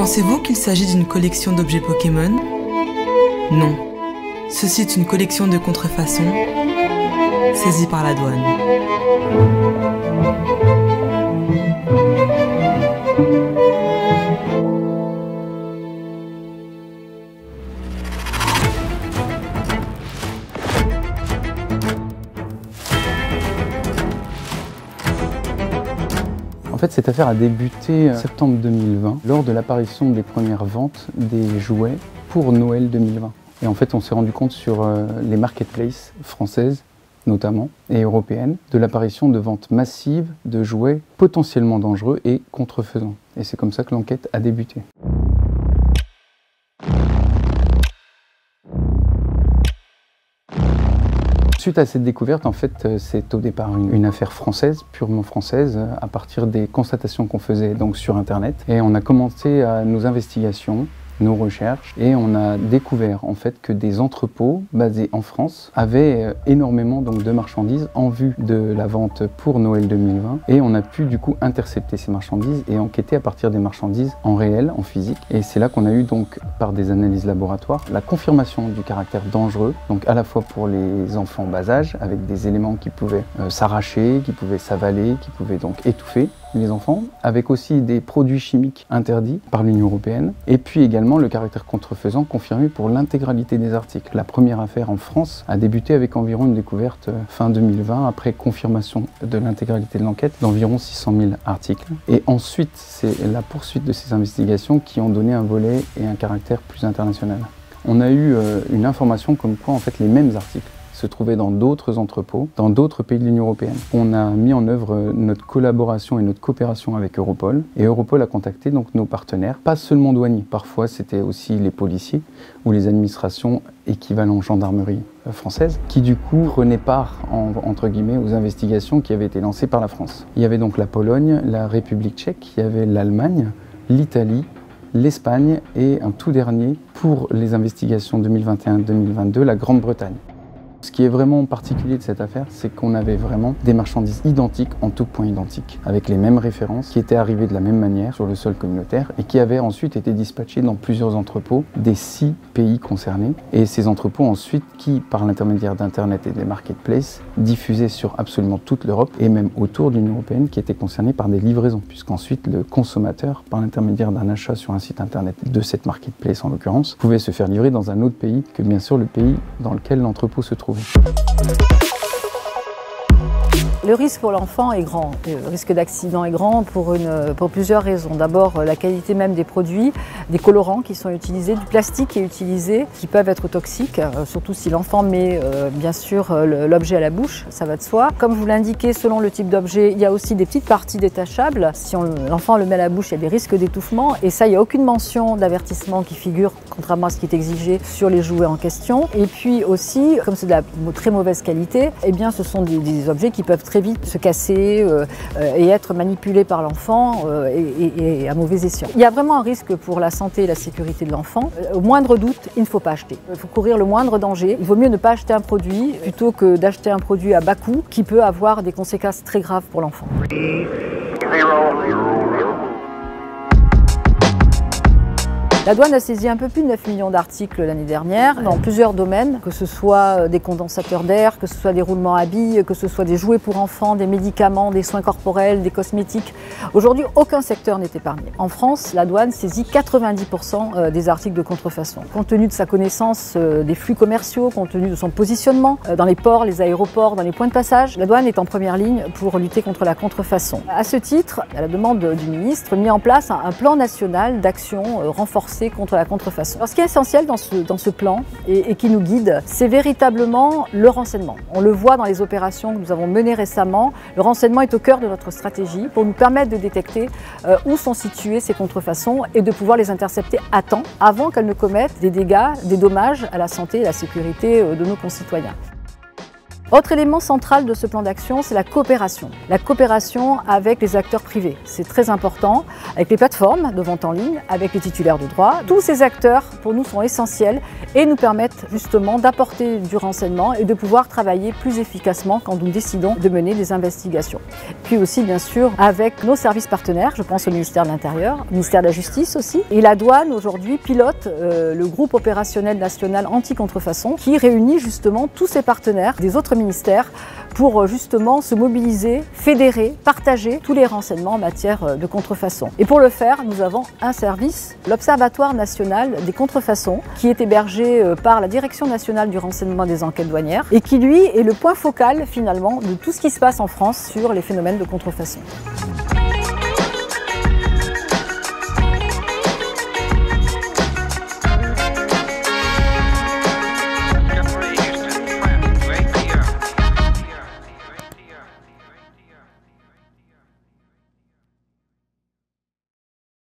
Pensez-vous qu'il s'agit d'une collection d'objets Pokémon? Non. Ceci est une collection de contrefaçons saisie par la douane. En fait, cette affaire a débuté en septembre 2020, lors de l'apparition des premières ventes des jouets pour Noël 2020. Et en fait, on s'est rendu compte sur les marketplaces françaises, notamment, et européennes, de l'apparition de ventes massives de jouets potentiellement dangereux et contrefaisants. Et c'est comme ça que l'enquête a débuté. Suite à cette découverte, en fait, c'est au départ une affaire française, purement française, à partir des constatations qu'on faisait donc sur Internet. Et on a commencé nos investigations, nos recherches, et on a découvert en fait que des entrepôts basés en France avaient énormément donc de marchandises en vue de la vente pour Noël 2020. Et on a pu du coup intercepter ces marchandises et enquêter à partir des marchandises en réel, en physique. Et c'est là qu'on a eu donc, par des analyses laboratoires, la confirmation du caractère dangereux, donc à la fois pour les enfants bas âge, avec des éléments qui pouvaient s'arracher, qui pouvaient s'avaler, qui pouvaient donc étouffer les enfants, avec aussi des produits chimiques interdits par l'Union européenne, et puis également le caractère contrefaisant confirmé pour l'intégralité des articles. La première affaire en France a débuté avec environ une découverte fin 2020, après confirmation de l'intégralité de l'enquête, d'environ 600 000 articles. Et ensuite, c'est la poursuite de ces investigations qui ont donné un volet et un caractère plus international. On a eu une information comme quoi en fait les mêmes articles se trouvaient dans d'autres entrepôts, dans d'autres pays de l'Union européenne. On a mis en œuvre notre collaboration et notre coopération avec Europol, et Europol a contacté donc nos partenaires, pas seulement douaniers, parfois c'était aussi les policiers ou les administrations équivalent gendarmerie française, qui du coup prenaient part, entre guillemets, aux investigations qui avaient été lancées par la France. Il y avait donc la Pologne, la République tchèque, il y avait l'Allemagne, l'Italie, l'Espagne et un tout dernier, pour les investigations 2021-2022, la Grande-Bretagne. Ce qui est vraiment particulier de cette affaire, c'est qu'on avait vraiment des marchandises identiques, en tout point identiques, avec les mêmes références, qui étaient arrivées de la même manière sur le sol communautaire et qui avaient ensuite été dispatchées dans plusieurs entrepôts des 6 pays concernés. Et ces entrepôts ensuite, qui par l'intermédiaire d'Internet et des marketplaces, diffusaient sur absolument toute l'Europe et même autour de l'Union européenne, qui étaient concernés par des livraisons, puisqu'ensuite le consommateur, par l'intermédiaire d'un achat sur un site Internet de cette marketplace en l'occurrence, pouvait se faire livrer dans un autre pays que bien sûr le pays dans lequel l'entrepôt se trouve. Le risque pour l'enfant est grand, le risque d'accident est grand pour plusieurs raisons. D'abord, la qualité même des produits, des colorants qui sont utilisés, du plastique qui est utilisé, qui peuvent être toxiques, surtout si l'enfant met bien sûr l'objet à la bouche, ça va de soi. Comme je vous l'indiquais, selon le type d'objet, il y a aussi des petites parties détachables. Si l'enfant le met à la bouche, il y a des risques d'étouffement, et ça, il n'y a aucune mention d'avertissement qui figure, contrairement à ce qui est exigé sur les jouets en question. Et puis aussi, comme c'est de la très mauvaise qualité, eh bien, ce sont des objets qui peuvent très vite se casser et être manipulés par l'enfant et à mauvais escient. Il y a vraiment un risque pour la santé et la sécurité de l'enfant. Au moindre doute, il ne faut pas acheter. Il faut courir le moindre danger. Il vaut mieux ne pas acheter un produit plutôt que d'acheter un produit à bas coût qui peut avoir des conséquences très graves pour l'enfant. La douane a saisi un peu plus de 9 millions d'articles l'année dernière dans plusieurs domaines, que ce soit des condensateurs d'air, que ce soit des roulements à billes, que ce soit des jouets pour enfants, des médicaments, des soins corporels, des cosmétiques. Aujourd'hui, aucun secteur n'est épargné. En France, la douane saisit 90% des articles de contrefaçon. Compte tenu de sa connaissance des flux commerciaux, compte tenu de son positionnement dans les ports, les aéroports, dans les points de passage, la douane est en première ligne pour lutter contre la contrefaçon. À ce titre, à la demande du ministre, mis en place un plan national d'action renforcé contre la contrefaçon. Alors, ce qui est essentiel dans ce plan et qui nous guide, c'est véritablement le renseignement. On le voit dans les opérations que nous avons menées récemment. Le renseignement est au cœur de notre stratégie pour nous permettre de détecter où sont situées ces contrefaçons et de pouvoir les intercepter à temps, avant qu'elles ne commettent des dégâts, des dommages à la santé et à la sécurité de nos concitoyens. Autre élément central de ce plan d'action, c'est la coopération. La coopération avec les acteurs privés, c'est très important, avec les plateformes de vente en ligne, avec les titulaires de droits. Tous ces acteurs, pour nous, sont essentiels et nous permettent justement d'apporter du renseignement et de pouvoir travailler plus efficacement quand nous décidons de mener des investigations. Puis aussi, bien sûr, avec nos services partenaires, je pense au ministère de l'Intérieur, au ministère de la Justice aussi. Et la douane, aujourd'hui, pilote le groupe opérationnel national anti-contrefaçon qui réunit justement tous ces partenaires des autres ministères pour justement se mobiliser, fédérer, partager tous les renseignements en matière de contrefaçon. Et pour le faire, nous avons un service, l'Observatoire national des contrefaçons, qui est hébergé par la Direction nationale du renseignement des enquêtes douanières et qui, lui, est le point focal finalement de tout ce qui se passe en France sur les phénomènes de contrefaçon.